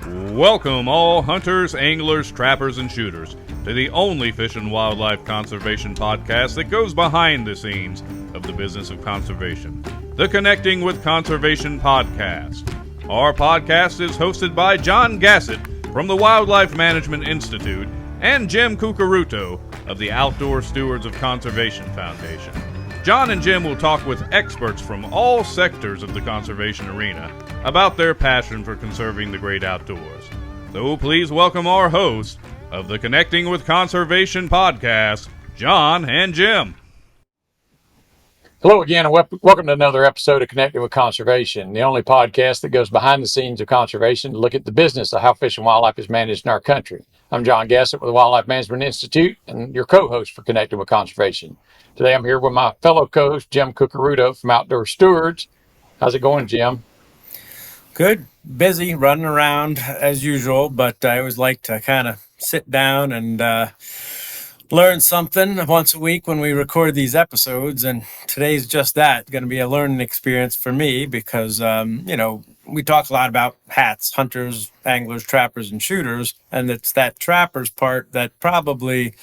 Welcome all hunters, anglers, trappers, and shooters to the only fish and wildlife conservation podcast that goes behind the scenes of the business of conservation, the Connecting with Conservation podcast. Our podcast is hosted by John Gassett from the Wildlife Management Institute and Jim Cucaruto of the Outdoor Stewards of Conservation Foundation. Jon and Jim will talk with experts from all sectors of the conservation arena about their passion for conserving the great outdoors. So please welcome our hosts of the Connecting with Conservation podcast, Jon and Jim. Hello again, and welcome to another episode of Connecting with Conservation, the only podcast that goes behind the scenes of conservation to look at the business of how fish and wildlife is managed in our country. I'm John Gassett with the Wildlife Management Institute and your co-host for Connecting with Conservation. Today I'm here with my fellow co-host, Jim Cucaruto from Outdoor Stewards. How's it going, Jim? Good. Busy, running around as usual, but I always like to kind of sit down and learn something once a week when we record these episodes. And today's just that, going to be a learning experience for me because, we talk a lot about hats, hunters, anglers, trappers, and shooters. And it's that trappers part that probably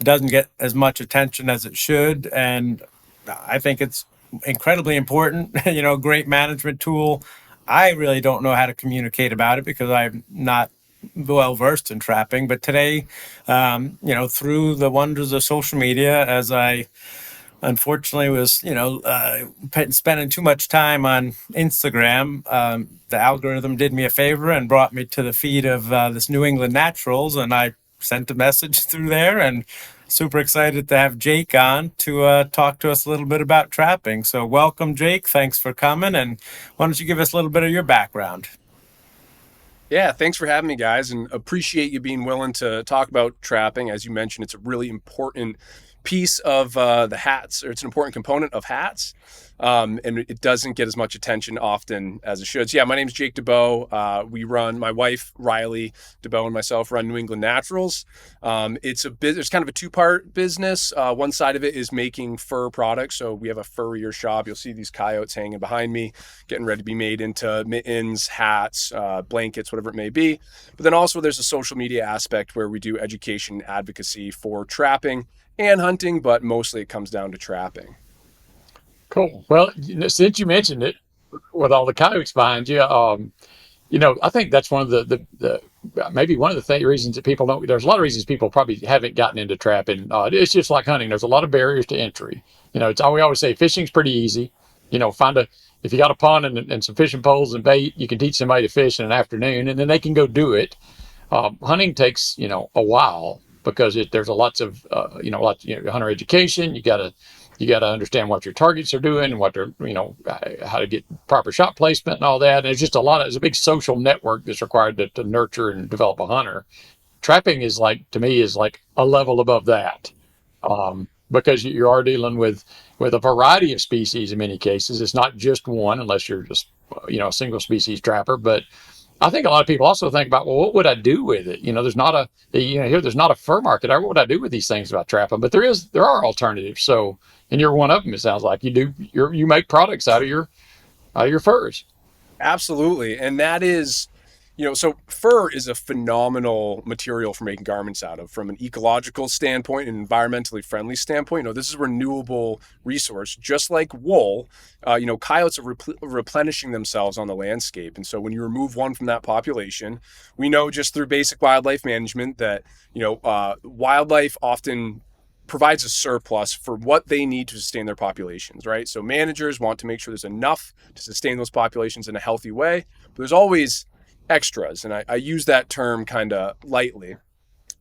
doesn't get as much attention as it should. And I think it's incredibly important, great management tool. I really don't know how to communicate about it because I'm not well versed in trapping. But today, through the wonders of social media, as I unfortunately was, spending too much time on Instagram, the algorithm did me a favor and brought me to the feed of this New England Naturals, and I sent a message through there and super excited to have Jake on to talk to us a little bit about trapping. So welcome, Jake. Thanks for coming. And why don't you give us a little bit of your background? Yeah, thanks for having me, guys, and appreciate you being willing to talk about trapping. As you mentioned, it's a really important piece of the hats, or it's an important component of hats, and it doesn't get as much attention often as it should. So yeah, my name is Jake DeBow. My wife Riley DeBow and myself run New England Naturals. It's kind of a two-part business. One side of it is making fur products. So we have a furrier shop. You'll see these coyotes hanging behind me, getting ready to be made into mittens, hats, blankets, whatever it may be. But then also there's a social media aspect where we do education advocacy for trapping and hunting, but mostly it comes down to trapping. Cool. Well, since you mentioned it, with all the coyotes behind you, I think that's one of the maybe one of the reasons that people don't. There's a lot of reasons people probably haven't gotten into trapping. It's just like hunting. There's a lot of barriers to entry. We always say fishing's pretty easy. If you got a pond and some fishing poles and bait, you can teach somebody to fish in an afternoon, and then they can go do it. Hunting takes a while, because there's lots of hunter education. You got to understand what your targets are doing and what they're how to get proper shot placement and all that. And it's a big social network that's required to nurture and develop a hunter. Trapping is like a level above that, because you are dealing with a variety of species in many cases. It's not just one, unless you're just a single species trapper. But I think a lot of people also think about, well, what would I do with it? There's not a fur market. What would I do with these things about trapping? But there are alternatives. So, and you're one of them. It sounds like you make products out of your furs. Absolutely. And that is, so fur is a phenomenal material for making garments out of, from an ecological standpoint and environmentally friendly standpoint. This is a renewable resource, just like wool. Coyotes are replenishing themselves on the landscape. And so when you remove one from that population, we know just through basic wildlife management that, wildlife often provides a surplus for what they need to sustain their populations, right? So managers want to make sure there's enough to sustain those populations in a healthy way, but there's always extras. And I use that term kind of lightly.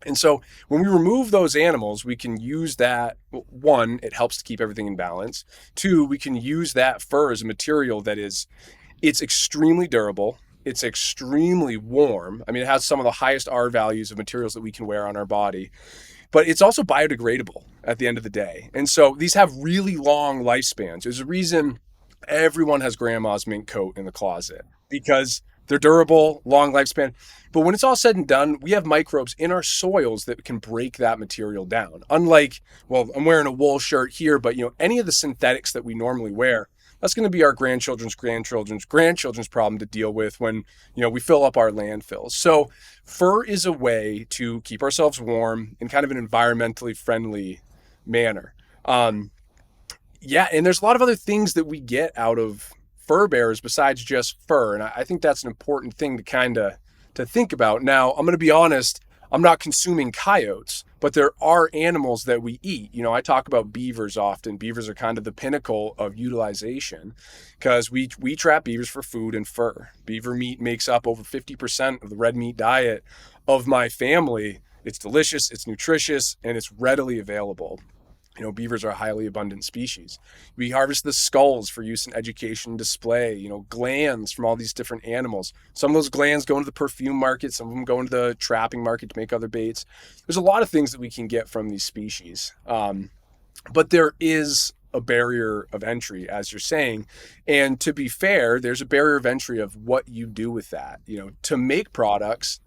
And so when we remove those animals, we can use that. One, it helps to keep everything in balance. Two, we can use that fur as a material it's extremely durable. It's extremely warm. I mean, it has some of the highest R values of materials that we can wear on our body, but it's also biodegradable at the end of the day. And so these have really long lifespans. There's a reason everyone has grandma's mink coat in the closet, because they're durable, long lifespan. But when it's all said and done, we have microbes in our soils that can break that material down. Unlike, well, I'm wearing a wool shirt here, but any of the synthetics that we normally wear, that's going to be our grandchildren's problem to deal with when, we fill up our landfills. So fur is a way to keep ourselves warm in kind of an environmentally friendly manner. Yeah, and there's a lot of other things that we get out of fur bearers besides just fur, and I think that's an important thing to kind of to think about. Now, I'm going to be honest, I'm not consuming coyotes, but there are animals that we eat. I talk about beavers often. Beavers are kind of the pinnacle of utilization because we trap beavers for food and fur. Beaver meat makes up over 50% of the red meat diet of my family. It's delicious, it's nutritious, and it's readily available. Beavers are a highly abundant species. We harvest the skulls for use in education and display, glands from all these different animals. Some of those glands go into the perfume market, some of them go into the trapping market to make other baits. There's a lot of things that we can get from these species. But there is a barrier of entry, as you're saying. And to be fair, there's a barrier of entry of what you do with that. To make products,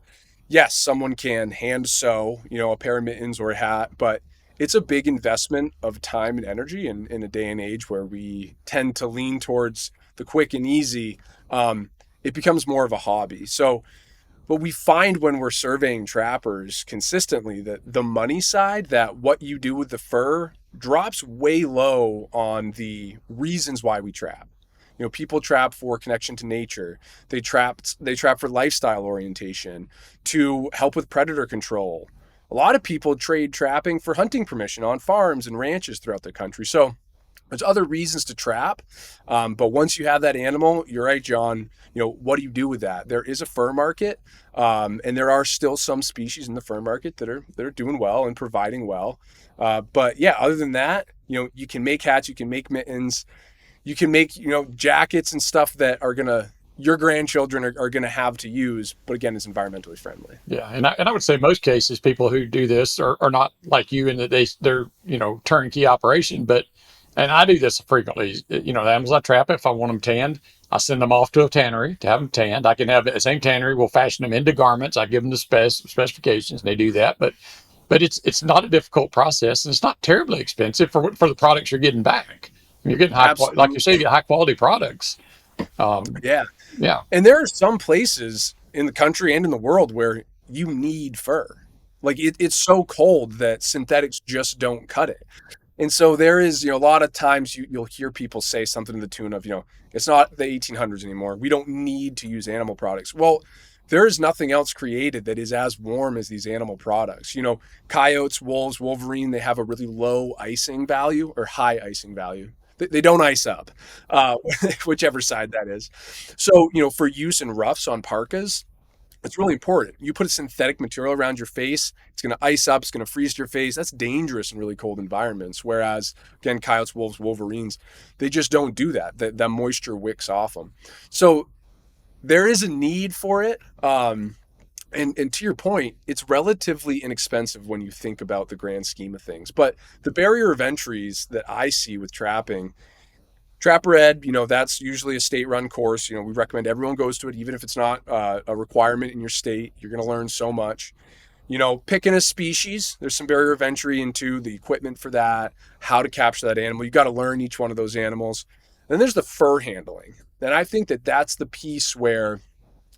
yes, someone can hand sew, a pair of mittens or a hat, but it's a big investment of time and energy in a day and age where we tend to lean towards the quick and easy. It becomes more of a hobby. So, but we find when we're surveying trappers consistently that the money side, that what you do with the fur drops way low on the reasons why we trap. People trap for connection to nature. They trap for lifestyle orientation, to help with predator control. A lot of people trade trapping for hunting permission on farms and ranches throughout the country. So there's other reasons to trap. But once you have that animal, you're right, John, what do you do with that? There is a fur market. And there are still some species in the fur market that are doing well and providing well. But yeah, other than that, you can make hats, you can make mittens, you can make, jackets and stuff that your grandchildren are going to have to use, but again, it's environmentally friendly. Yeah, and I would say most cases people who do this are not like you in that they're turnkey operation. And I do this frequently. The animals I trap, if I want them tanned, I send them off to a tannery to have them tanned. I can have the same tannery will fashion them into garments. I give them the specifications, and they do that. But it's not a difficult process, and it's not terribly expensive for the products you're getting back. You're getting like you say, you get high quality products. Yeah. And there are some places in the country and in the world where you need fur. Like it's so cold that synthetics just don't cut it. And so there is, a lot of times you'll hear people say something to the tune of, it's not the 1800s anymore. We don't need to use animal products. Well, there is nothing else created that is as warm as these animal products. Coyotes, wolves, wolverine, they have a really low icing value or high icing value. They don't ice up, whichever side that is. So, for use in roughs on parkas, it's really important. You put a synthetic material around your face, it's going to ice up, it's going to freeze your face. That's dangerous in really cold environments. Whereas, again, coyotes, wolves, wolverines, they just don't do that. That moisture wicks off them. So there is a need for it. And to your point, it's relatively inexpensive when you think about the grand scheme of things. But the barrier of entries that I see with trapping, Trapper Ed, that's usually a state-run course. We recommend everyone goes to it, even if it's not a requirement in your state. You're going to learn so much. Picking a species, there's some barrier of entry into the equipment for that, how to capture that animal. You got to learn each one of those animals. Then there's the fur handling. And I think that that's the piece where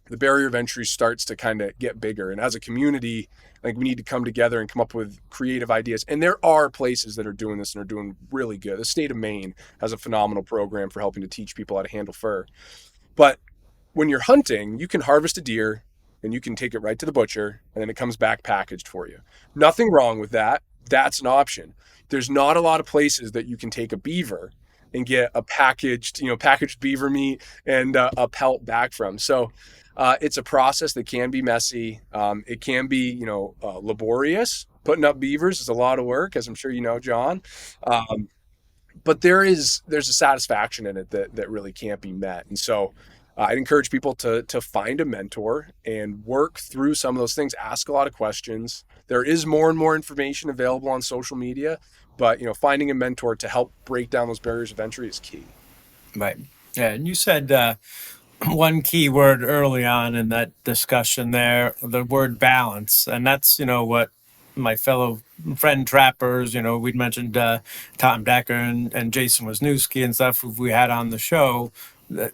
the barrier of entry starts to kind of get bigger. And as a community, we need to come together and come up with creative ideas. And there are places that are doing this and are doing really good. The state of Maine has a phenomenal program for helping to teach people how to handle fur. But when you're hunting, you can harvest a deer and you can take it right to the butcher and then it comes back packaged for you. Nothing wrong with that. That's an option. There's not a lot of places that you can take a beaver and get a packaged beaver meat and a pelt back from. So it's a process that can be messy. It can be, laborious. Putting up beavers is a lot of work, as I'm sure you know, John. But there's a satisfaction in it that really can't be met. And so I'd encourage people to find a mentor and work through some of those things. Ask a lot of questions. There is more and more information available on social media, but finding a mentor to help break down those barriers of entry is key. Right. Yeah, and you said one key word early on in that discussion there, the word balance. And that's, what my fellow friend trappers, we'd mentioned Tom Decker and Jason Wisniewski and stuff we had on the show.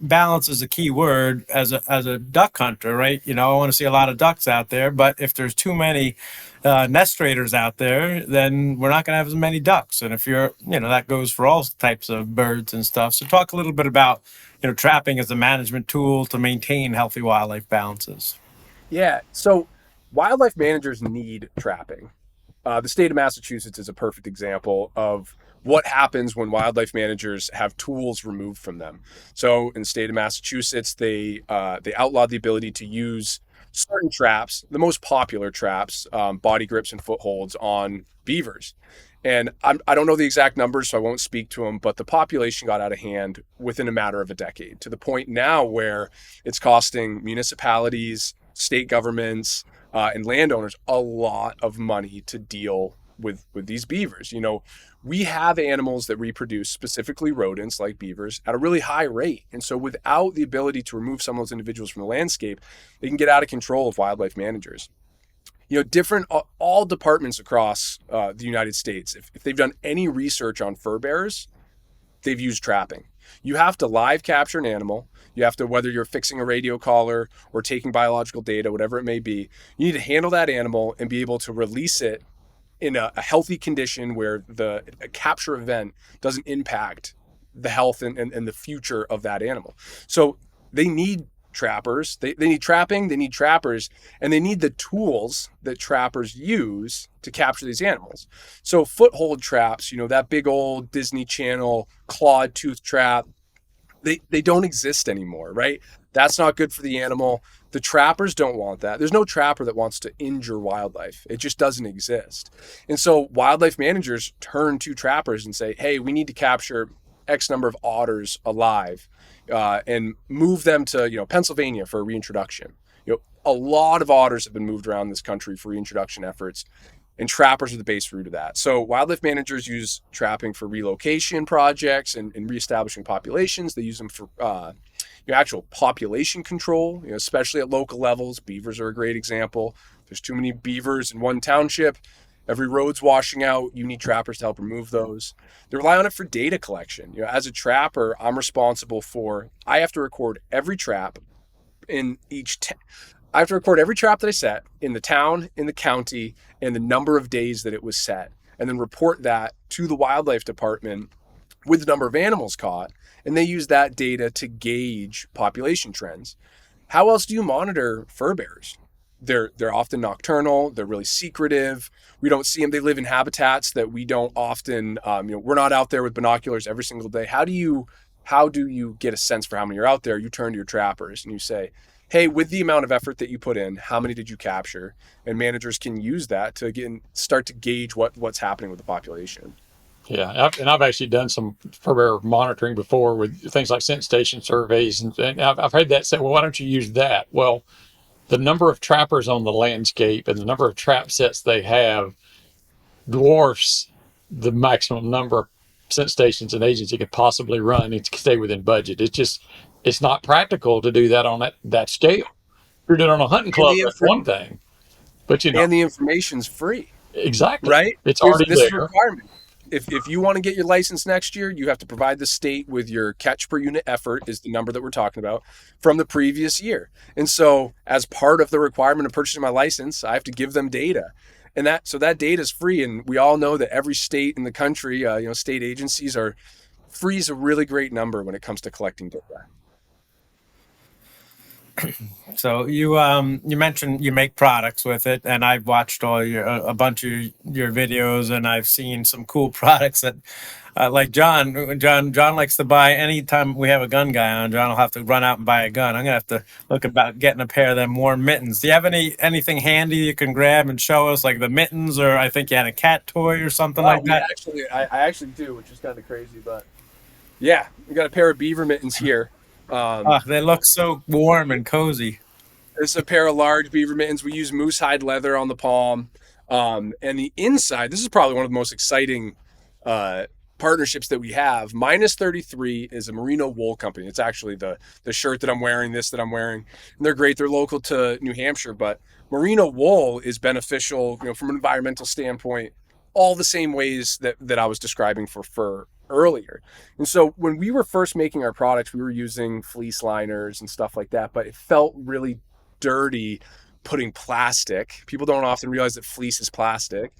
Balance is a key word as a duck hunter, right? I want to see a lot of ducks out there, but if there's too many nest raiders out there, then we're not going to have as many ducks. And if that goes for all types of birds and stuff. So talk a little bit about, trapping as a management tool to maintain healthy wildlife balances. Yeah. So wildlife managers need trapping. The state of Massachusetts is a perfect example of what happens when wildlife managers have tools removed from them. So in the state of Massachusetts, they outlawed the ability to use certain traps, the most popular traps, body grips and footholds on beavers. And I don't know the exact numbers, so I won't speak to them, but the population got out of hand within a matter of a decade, to the point now where it's costing municipalities, state governments, and landowners a lot of money to deal with these beavers. We have animals that reproduce, specifically rodents like beavers, at a really high rate. And so without the ability to remove some of those individuals from the landscape, they can get out of control of wildlife managers. All departments across the United States, if they've done any research on fur bearers, they've used trapping. You have to live capture an animal. You have to, whether you're fixing a radio collar or taking biological data, whatever it may be, you need to handle that animal and be able to release it in a healthy condition where the capture event doesn't impact the health and the future of that animal. So they need trappers, they need trapping, they need trappers, and they need the tools that trappers use to capture these animals. So foothold traps, that big old Disney Channel clawed tooth trap, they don't exist anymore, right? That's not good for the animal. The trappers don't want that. There's no trapper that wants to injure wildlife. It just doesn't exist. And so wildlife managers turn to trappers and say, hey, we need to capture X number of otters alive and move them to, Pennsylvania for a reintroduction. A lot of otters have been moved around this country for reintroduction efforts, and trappers are the base route of that. So wildlife managers use trapping for relocation projects and reestablishing populations. They use them for actual population control, especially at local levels. Beavers are a great example. There's too many beavers in one township. Every road's washing out. You need trappers to help remove those. They rely on it for data collection. As a trapper, I'm responsible for, I have to record every trap in I have to record every trap that I set in the town, in the county, and the number of days that it was set, and then report that to the wildlife department with the number of animals caught. And they use that data to gauge population trends. How else do you monitor fur bearers? They're often nocturnal. They're really secretive. We don't see them. They live in habitats that we don't often, we're not out there with binoculars every single day. How do you get a sense for how many are out there? You turn to your trappers and you say, hey, with the amount of effort that you put in, how many did you capture? And managers can use that to start to gauge what's happening with the population. Yeah, I've actually done some fur bearer monitoring before with things like scent station surveys, and I've heard that said, well, why don't you use that? Well, the number of trappers on the landscape and the number of trap sets they have dwarfs the maximum number of scent stations and agents you could possibly run and stay within budget. It's not practical to do that on that scale. If you're doing it on a hunting club, that's one thing, but and the information's free. Exactly. Right? It's already this there. Is a requirement. If you want to get your license next year, you have to provide the state with your catch per unit effort, is the number that we're talking about, from the previous year. And so as part of the requirement of purchasing my license, I have to give them data. And that data is free. And we all know that every state in the country, state agencies are free is a really great number when it comes to collecting data. So you mentioned you make products with it, and I've watched a bunch of your videos, and I've seen some cool products that, like John likes to buy. Anytime we have a gun guy on, John will have to run out and buy a gun. I'm gonna have to look about getting a pair of them warm mittens. Do you have anything handy you can grab and show us, like the mittens, or I think you had a cat toy or something like that? I actually do, which is kind of crazy, but yeah, we got a pair of beaver mittens here. They look so warm and cozy. It's a pair of large beaver mittens. We use moose hide leather on the palm. And the inside, this is probably one of the most exciting partnerships that we have, Minus 33 is a merino wool company. It's actually the shirt that I'm wearing, that I'm wearing. And they're great. They're local to New Hampshire, but merino wool is beneficial, from an environmental standpoint, all the same ways that I was describing for fur earlier. And so when we were first making our products, we were using fleece liners and stuff like that, but it felt really dirty putting plastic. People don't often realize that fleece is plastic.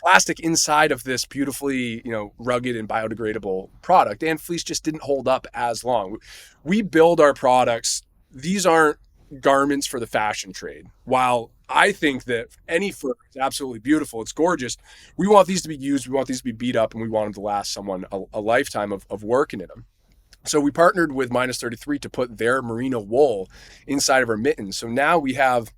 Plastic inside of this beautifully, rugged and biodegradable product, and fleece just didn't hold up as long. We build our products. These aren't garments for the fashion trade. While I think that any fur is absolutely beautiful, it's gorgeous, we want these to be used, we want these to be beat up, and we want them to last someone a lifetime of working in them. So we partnered with Minus 33 to put their merino wool inside of our mittens. So now we have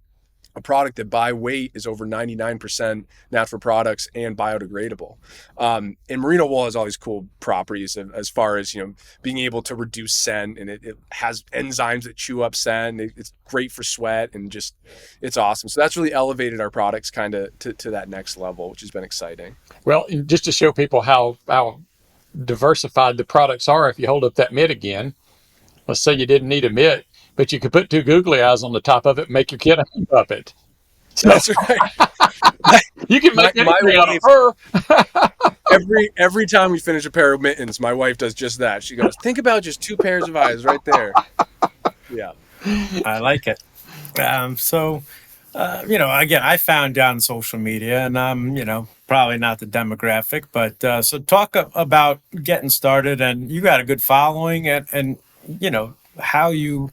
a product that by weight is over 99% natural products and biodegradable. And merino wool has all these cool properties as far as, being able to reduce scent, and it has enzymes that chew up scent. It's great for sweat, and just, it's awesome. So that's really elevated our products kind of to that next level, which has been exciting. Well, just to show people how diversified the products are, if you hold up that mitt again, let's say you didn't need a mitt, but you could put two googly eyes on the top of it and make your kid a hand puppet. So That's right. you can make anything out of her. Every time we finish a pair of mittens, my wife does just that. She goes, think about just two pairs of eyes right there. Yeah. I like it. Again, I found you on social media, and I'm, probably not the demographic, but so talk about getting started, and you got a good following, and how you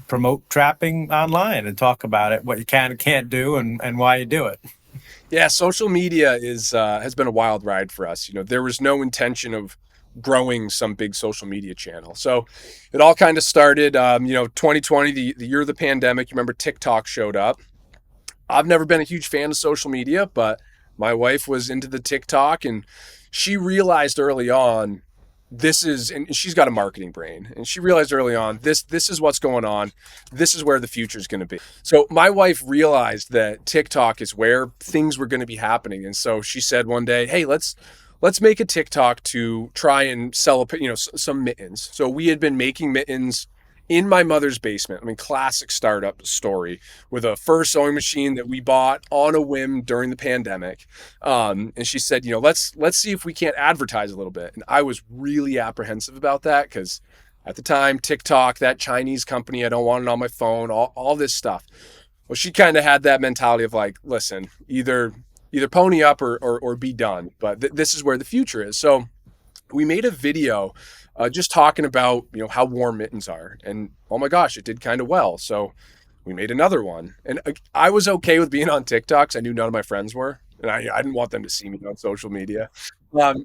promote trapping online, and talk about it, what you can and can't do, and why you do it. Yeah, social media has been a wild ride for us. There was no intention of growing some big social media channel. So it all kind of started, 2020, the year of the pandemic. You remember TikTok showed up. I've never been a huge fan of social media, but my wife was into the TikTok, and she realized early on, and she's got a marketing brain, and she realized early on, this is what's going on. This is where the future is going to be. So my wife realized that TikTok is where things were going to be happening. And so she said one day, hey, let's make a TikTok to try and sell some mittens. So we had been making mittens in my mother's basement. I mean, classic startup story, with a fur sewing machine that we bought on a whim during the pandemic. And she said, let's see if we can't advertise a little bit. And I was really apprehensive about that, because at the time, TikTok, that Chinese company, I don't want it on my phone, all this stuff. Well, she kind of had that mentality of like, listen, either pony up or be done. But this is where the future is. So we made a video just talking about, how warm mittens are. And oh my gosh, it did kind of well. So we made another one. And I was okay with being on TikTok, because I knew none of my friends were. And I didn't want them to see me on social media.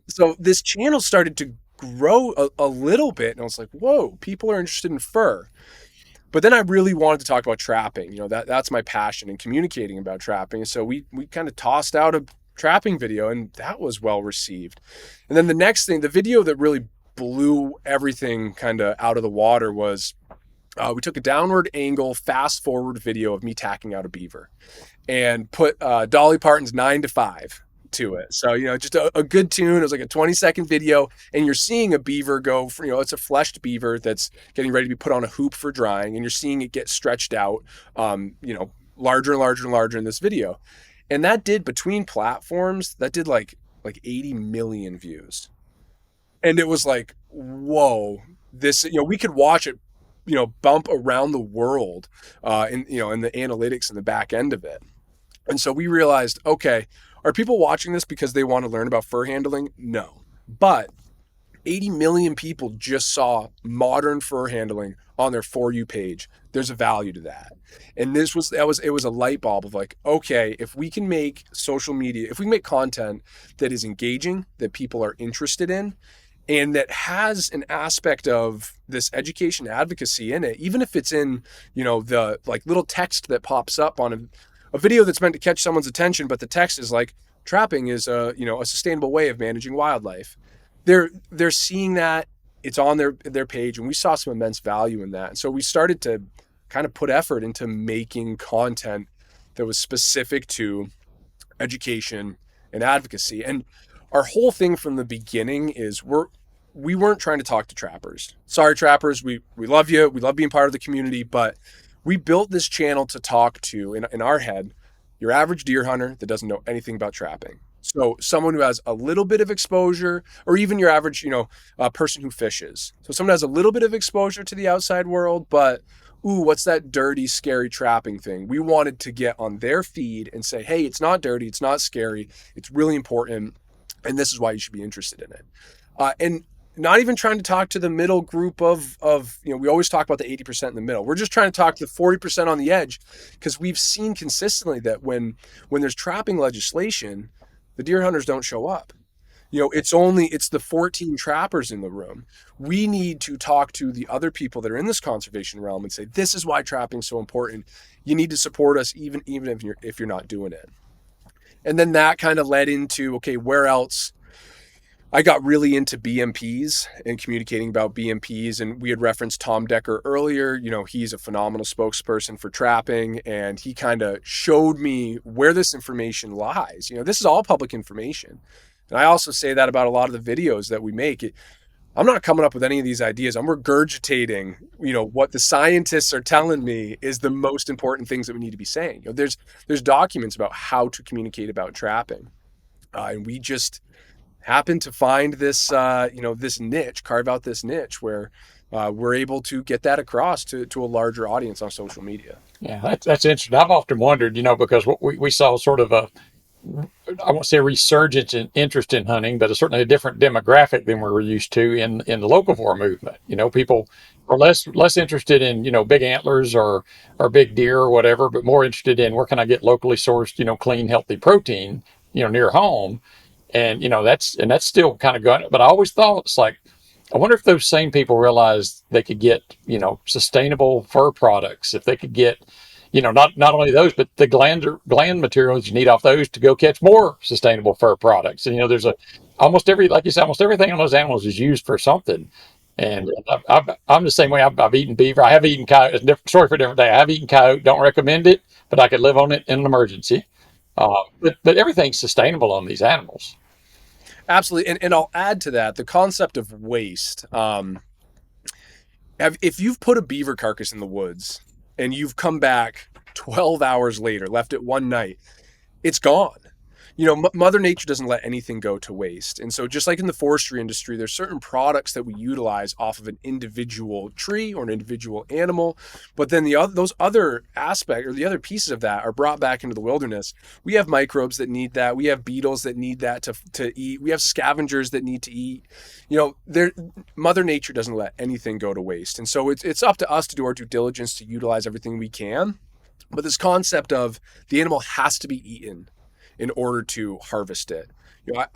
So this channel started to grow a little bit. And I was like, whoa, people are interested in fur. But then I really wanted to talk about trapping. That's my passion, in communicating about trapping. So we kind of tossed out a trapping video, and that was well received. And then the next thing, the video that really blew everything kind of out of the water, was we took a downward angle, fast forward video of me tacking out a beaver, and put Dolly Parton's 9 to 5 to it. So, just a good tune. It was like a 20-second video, and you're seeing a beaver go for, it's a fleshed beaver that's getting ready to be put on a hoop for drying, and you're seeing it get stretched out, larger and larger and larger in this video. And that did, between platforms, that did like 80 million views. And it was like, whoa, this, we could watch it, bump around the world, in the analytics and the back end of it. And so we realized, okay, are people watching this because they want to learn about fur handling? No. But 80 million people just saw modern fur handling on their For You page. There's a value to that. And it was a light bulb of like, okay, if we can make social media, if we can make content that is engaging, that people are interested in, and that has an aspect of this education advocacy in it, even if it's in, the like little text that pops up on a video that's meant to catch someone's attention, but the text is like, trapping is a sustainable way of managing wildlife. They're seeing that, it's on their page, and we saw some immense value in that. And so we started to kind of put effort into making content that was specific to education and advocacy. And our whole thing from the beginning is we weren't trying to talk to trappers. Sorry, trappers, we love you. We love being part of the community, but we built this channel to talk to, in our head, your average deer hunter that doesn't know anything about trapping. So someone who has a little bit of exposure, or even your average, person who fishes. So someone has a little bit of exposure to the outside world, but ooh, what's that dirty, scary trapping thing? We wanted to get on their feed and say, hey, it's not dirty, it's not scary, it's really important, and this is why you should be interested in it. And not even trying to talk to the middle group of we always talk about the 80% in the middle. We're just trying to talk to the 40% on the edge, because we've seen consistently that when there's trapping legislation, the deer hunters don't show up. It's the 14 trappers in the room. We need to talk to the other people that are in this conservation realm and say, this is why trapping is so important. You need to support us even if you're not doing it. And then that kind of led into, okay, where else? I got really into BMPs and communicating about BMPs, and we had referenced Tom Decker earlier. He's a phenomenal spokesperson for trapping, and he kind of showed me where this information lies. This is all public information. And I also say that about a lot of the videos that we make. I'm not coming up with any of these ideas. I'm regurgitating, what the scientists are telling me is the most important things that we need to be saying. There's documents about how to communicate about trapping. And we just happen to find this, this niche, carve out this niche where we're able to get that across to a larger audience on social media. Yeah, that's interesting. I've often wondered, because we saw sort of I won't say a resurgence in interest in hunting, but certainly a different demographic than we were used to in the locavore movement. People are less interested in, big antlers or big deer or whatever, but more interested in where can I get locally sourced, clean, healthy protein, near home. And, that's still kind of going. But I always thought it's like, I wonder if those same people realized they could get, sustainable fur products, if they could get, not only those, but the gland materials you need off those to go catch more sustainable fur products. And, there's almost everything on those animals is used for something. And I'm the same way. I've eaten beaver. I have eaten coyote. It's a different story for a different day. I've eaten coyote. Don't recommend it, but I could live on it in an emergency. But everything's sustainable on these animals. Absolutely. And I'll add to that the concept of waste. If you've put a beaver carcass in the woods and you've come back 12 hours later, left it one night, it's gone. Mother Nature doesn't let anything go to waste. And so just like in the forestry industry, there's certain products that we utilize off of an individual tree or an individual animal. But then those other aspects or the other pieces of that are brought back into the wilderness. We have microbes that need that. We have beetles that need that to eat. We have scavengers that need to eat. Mother Nature doesn't let anything go to waste. And so it's up to us to do our due diligence to utilize everything we can. But this concept of the animal has to be eaten in order to harvest it.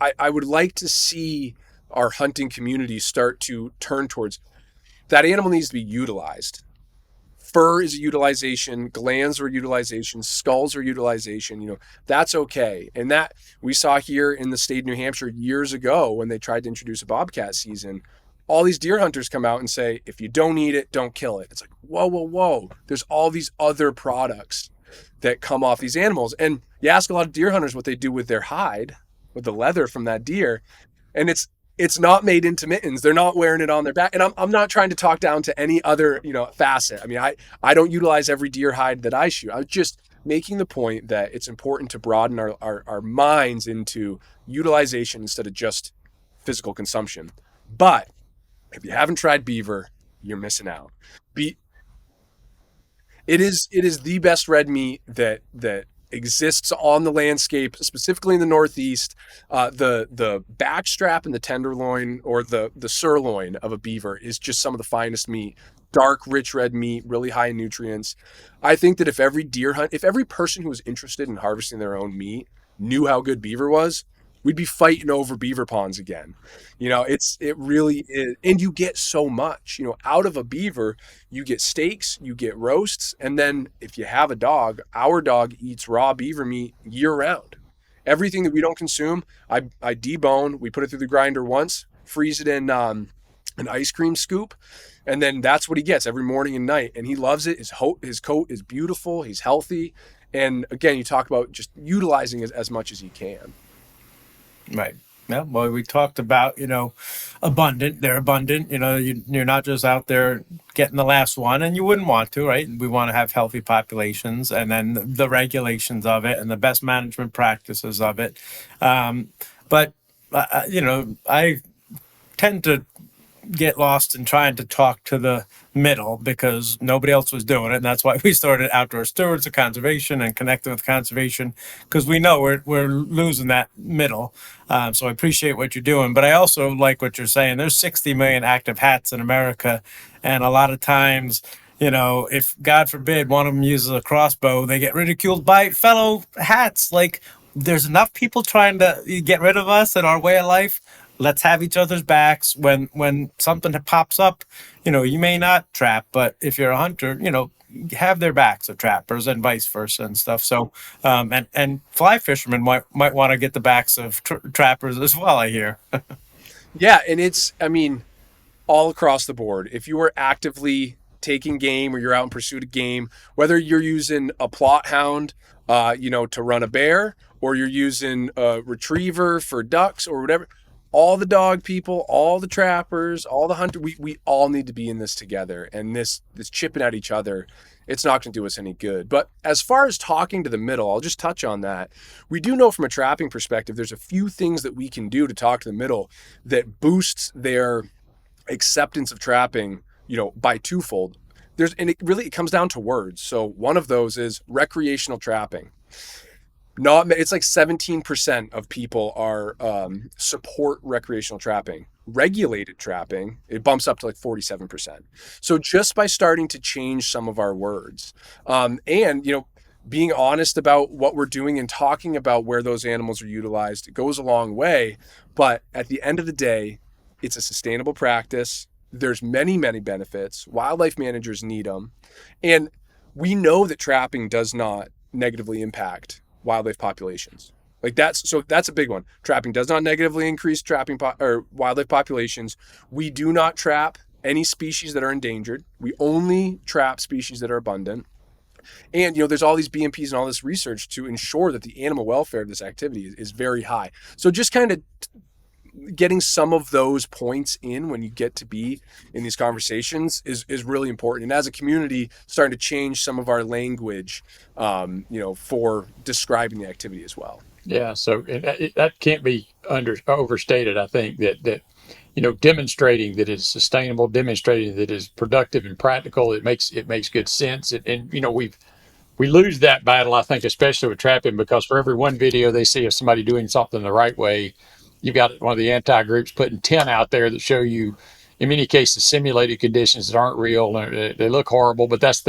I would like to see our hunting community start to turn towards that animal needs to be utilized. Fur is a utilization, glands are utilization, skulls are utilization, that's okay. And that we saw here in the state of New Hampshire years ago when they tried to introduce a bobcat season. All these deer hunters come out and say, if you don't eat it, don't kill it. It's like, whoa. There's all these other products that come off these animals. And you ask a lot of deer hunters what they do with their hide, with the leather from that deer, and it's not made into mittens. They're not wearing it on their back. And I'm not trying to talk down to any other, facet. I mean, I don't utilize every deer hide that I shoot. I was just making the point that it's important to broaden our minds into utilization instead of just physical consumption. But if you haven't tried beaver, you're missing out. It is the best red meat that exists on the landscape, specifically in the Northeast. The backstrap and the tenderloin, or the sirloin of a beaver, is just some of the finest meat. Dark, rich red meat, really high in nutrients. I think that if every person who was interested in harvesting their own meat knew how good beaver was, we'd be fighting over beaver ponds again. It really is. And you get so much, out of a beaver. You get steaks, you get roasts. And then if you have a dog, our dog eats raw beaver meat year round. Everything that we don't consume, I debone, we put it through the grinder once, freeze it in an ice cream scoop. And then that's what he gets every morning and night. And he loves it. His coat is beautiful. He's healthy. And again, you talk about just utilizing it as much as you can. Right. Yeah, well, we talked about, abundant. They're abundant. You're not just out there getting the last one, and you wouldn't want to, right? We want to have healthy populations, and then the regulations of it and the best management practices of it. But I tend to get lost in trying to talk to the middle because nobody else was doing it, and that's why we started Outdoor Stewards of Conservation and connecting with conservation, because we know we're losing that middle. So I appreciate what you're doing, but I also like what you're saying. There's 60 million active hats in America, and a lot of times, if God forbid one of them uses a crossbow, they get ridiculed by fellow hats. Like, there's enough people trying to get rid of us and our way of life. Let's have each other's backs. When something pops up, you may not trap, but if you're a hunter, have their backs of trappers and vice versa and stuff. So, and fly fishermen might want to get the backs of trappers as well, I hear. Yeah, and it's, all across the board. If you are actively taking game or you're out in pursuit of game, whether you're using a plot hound, to run a bear, or you're using a retriever for ducks or whatever, all the dog people, all the trappers, all the hunters, we all need to be in this together. And this chipping at each other, it's not going to do us any good. But as far as talking to the middle, I'll just touch on that. We do know from a trapping perspective, there's a few things that we can do to talk to the middle that boosts their acceptance of trapping, by twofold. It comes down to words. So one of those is recreational trapping. It's like 17% of people are support recreational trapping. Regulated trapping, it bumps up to like 47%. So just by starting to change some of our words, and being honest about what we're doing and talking about where those animals are utilized, it goes a long way. But at the end of the day, it's a sustainable practice. There's many, many benefits. Wildlife managers need them. And we know that trapping does not negatively impact wildlife populations. That's a big one. Trapping does not negatively increase wildlife populations. We do not trap any species that are endangered. We only trap species that are abundant. And, there's all these BMPs and all this research to ensure that the animal welfare of this activity is very high. So just kind of getting some of those points in when you get to be in these conversations is really important. And as a community, starting to change some of our language, for describing the activity as well. Yeah, so that can't be overstated. I think that demonstrating that it's sustainable, demonstrating that it's productive and practical, it makes good sense. And we lose that battle, I think, especially with trapping, because for every one video they see of somebody doing something the right way, you've got one of the anti-groups putting 10 out there that show you, in many cases, simulated conditions that aren't real. They look horrible, but that's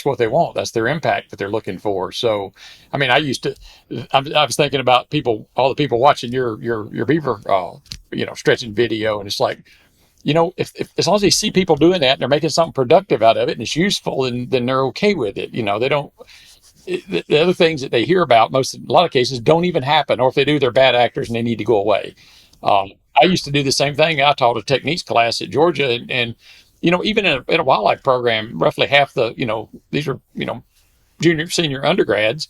what they want. That's their impact that they're looking for. So, I was thinking about all the people watching your beaver, stretching video, and it's like, if as long as they see people doing that and they're making something productive out of it and it's useful, then they're okay with it. They don't. The other things that they hear about, a lot of cases, don't even happen, or if they do, they're bad actors and they need to go away. I used to do the same thing. I taught a techniques class at Georgia, and even in a wildlife program, roughly half these are junior, senior undergrads,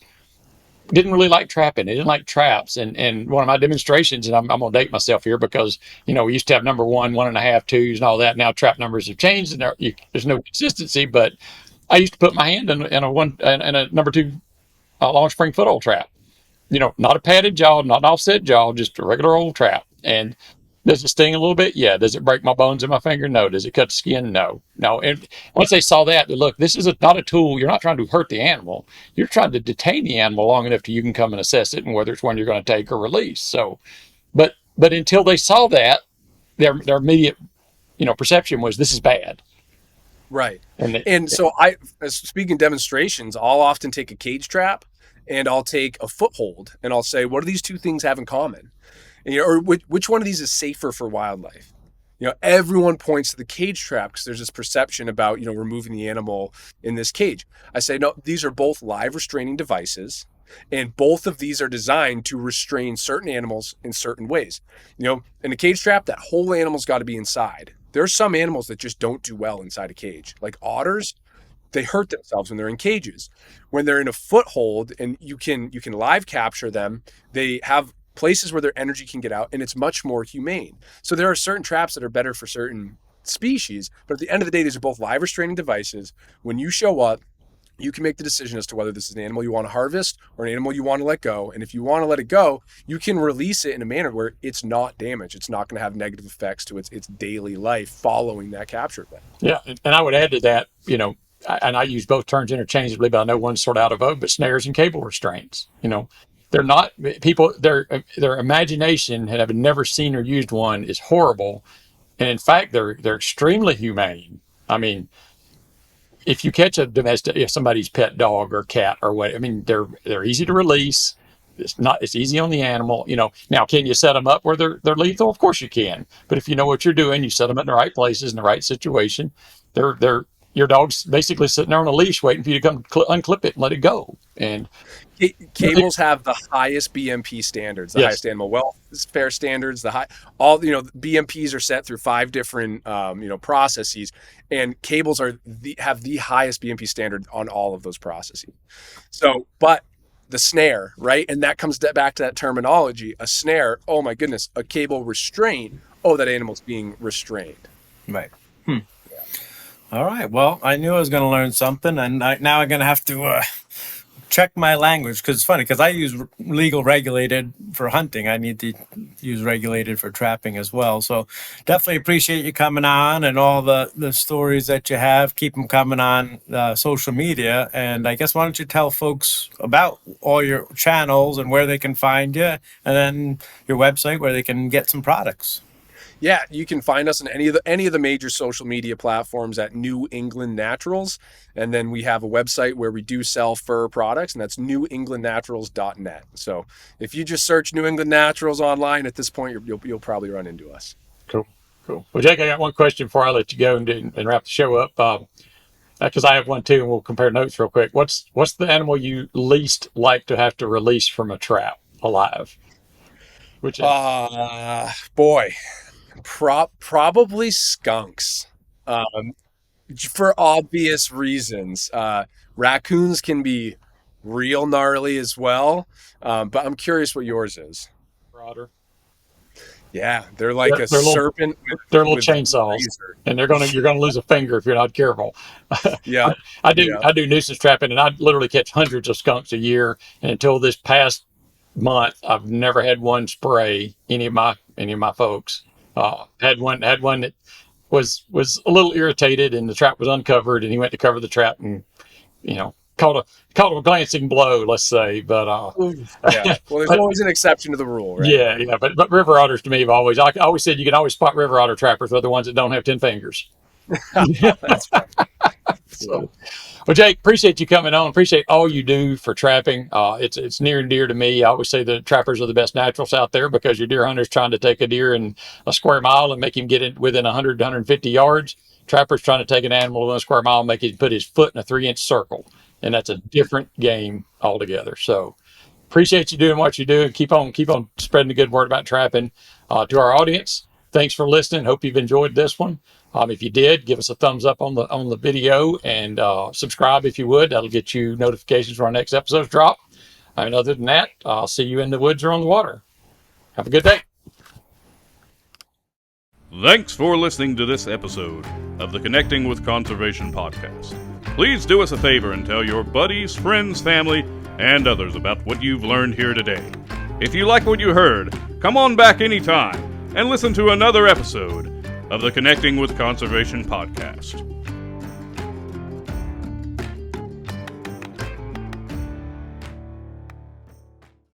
didn't really like trapping. They didn't like traps. And one of my demonstrations, and I'm going to date myself here because, we used to have number 1, 1.5, 2s and all that. Now trap numbers have changed and there's no consistency, but I used to put my hand in a number 2 long spring foothold trap. Not a padded jaw, not an offset jaw, just a regular old trap. And does it sting a little bit? Yeah. Does it break my bones in my finger? No. Does it cut the skin? No. And once they saw that, look, this is not a tool. You're not trying to hurt the animal. You're trying to detain the animal long enough till you can come and assess it and whether it's one you're going to take or release. So, but until they saw that, their immediate, perception was this is bad. Right. So as speaking demonstrations, I'll often take a cage trap and I'll take a foothold and I'll say, what do these two things have in common? And, or which one of these is safer for wildlife? Everyone points to the cage trap because there's this perception about, removing the animal in this cage. I say, no, these are both live restraining devices. And both of these are designed to restrain certain animals in certain ways. In a cage trap, that whole animal's got to be inside. There are some animals that just don't do well inside a cage. Like otters, they hurt themselves when they're in cages. When they're in a foothold and you can live capture them, they have places where their energy can get out, and it's much more humane. So there are certain traps that are better for certain species, but at the end of the day, these are both live restraining devices. When you show up, you can make the decision as to whether this is an animal you want to harvest or an animal you want to let go. And if you want to let it go, you can release it in a manner where it's not damaged. It's not going to have negative effects to its daily life following that capture event. Yeah, and I would add to that, and I use both terms interchangeably, but I know one's sort of out of vogue, but snares and cable restraints, they're not people, their imagination, and have never seen or used one, is horrible. And in fact, they're extremely humane. I mean, if you catch if somebody's pet dog or cat or what, I mean, they're easy to release. It's easy on the animal. Now, can you set them up where they're lethal? Of course you can. But if you know what you're doing, you set them in the right places in the right situation. Your dog's basically sitting there on a leash waiting for you to come unclip it and let it go. And cables have the highest BMP standards, the highest animal welfare standards. BMPs are set through 5 different processes, and cables have the highest BMP standard on all of those processes. So, but the snare, right? And that comes back to that terminology. A snare, oh my goodness, a cable restraint. Oh, that animal's being restrained. Right. All right. Well, I knew I was going to learn something, and now I'm going to have to check my language, because it's funny, because I use legal regulated for hunting. I need to use regulated for trapping as well. So definitely appreciate you coming on and all the stories that you have. Keep them coming on social media. And I guess why don't you tell folks about all your channels and where they can find you, and then your website where they can get some products. Yeah, you can find us on any of the major social media platforms at New England Naturals. And then we have a website where we do sell fur products, and that's newenglandnaturals.net. So if you just search New England Naturals online at this point, you'll probably run into us. Cool. Well, Jake, I got one question before I let you go and wrap the show up. Because I have one too, and we'll compare notes real quick. What's the animal you least like to have to release from a trap alive? Which is? Probably skunks, for obvious reasons. Raccoons can be real gnarly as well, but I'm curious what yours is. Broader. Yeah, they're like a serpent. They're little chainsaws, and you're gonna lose a finger if you're not careful. Yeah, I do nuisance trapping, and I literally catch hundreds of skunks a year. And until this past month, I've never had one spray any of my folks. Had one that was a little irritated, and the trap was uncovered, and he went to cover the trap and caught a glancing blow, let's say. But yeah, well, there's always an exception to the rule, right? Yeah. But river otters to me have always. I always said you can always spot river otter trappers. They're the ones that don't have 10 fingers. That's right. So, well, Jake, appreciate you coming on. Appreciate all you do for trapping. It's near and dear to me. I always say the trappers are the best naturals out there, because your deer hunter's trying to take a deer in a square mile and make him get it within 100 to 150 yards. Trapper's trying to take an animal in a square mile and make him put his foot in a 3-inch circle. And that's a different game altogether. So appreciate you doing what you do, and keep on spreading the good word about trapping. To our audience, thanks for listening. Hope you've enjoyed this one. If you did, give us a thumbs up on the video, and subscribe if you would. That'll get you notifications when our next episodes drop. And other than that, I'll see you in the woods or on the water. Have a good day. Thanks for listening to this episode of the Connecting with Conservation podcast. Please do us a favor and tell your buddies, friends, family, and others about what you've learned here today. If you like what you heard, come on back anytime and listen to another episode of the Connecting with Conservation podcast.